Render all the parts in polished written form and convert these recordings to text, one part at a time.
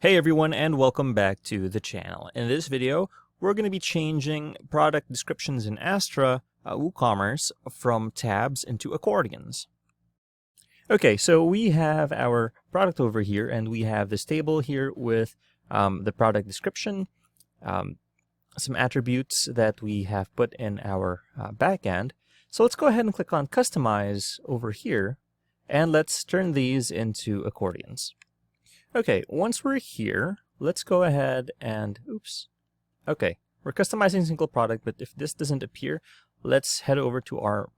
Hey everyone, and welcome back to the channel. In this video, we're going to be changing product descriptions in Astra WooCommerce from tabs into accordions. Okay, so we have our product over here, and we have this table here with the product description, some attributes that we have put in our backend. So let's go ahead and click on Customize over here, and let's turn these into accordions. Okay, once we're here, let's go ahead and, okay, we're customizing single product, but if this doesn't appear, let's head over to our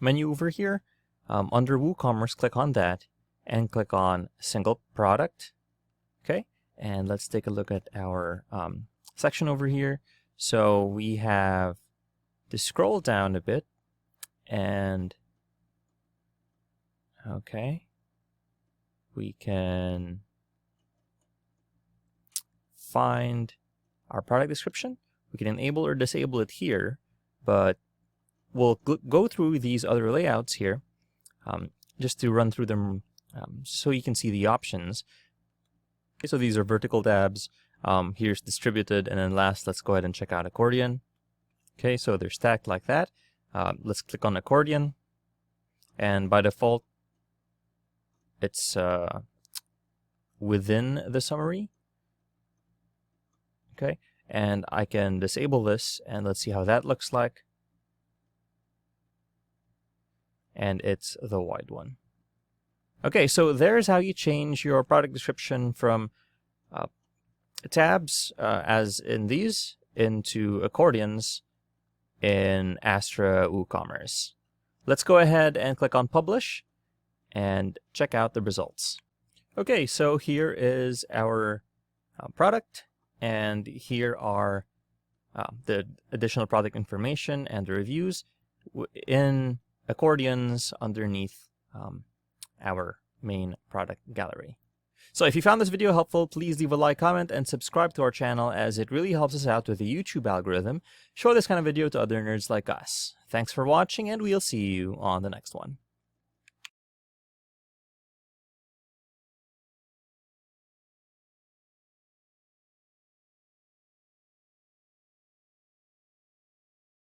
menu over here. Under WooCommerce, click on that and click on single product. Okay, and let's take a look at our section over here. So we have to scroll down a bit and, okay, we can find our product description. We can enable or disable it here, but we'll go through these other layouts here just to run through them so you can see the options. Okay, so these are vertical tabs. Here's distributed, and then last, let's go ahead and check out accordion. Okay, so they're stacked like that. Let's click on accordion, and by default, it's within the summary. Okay, and I can disable this, and let's see how that looks like. And it's the wide one. Okay, so there's how you change your product description from tabs, as in these, into accordions in Astra WooCommerce. Let's go ahead and click on Publish and check out the results. Okay, so here is our product. And here are the additional product information and the reviews in accordions underneath our main product gallery. So if you found this video helpful, please leave a like, comment, and subscribe to our channel, as it really helps us out with the YouTube algorithm. Show this kind of video to other nerds like us. Thanks for watching, and we'll see you on the next one.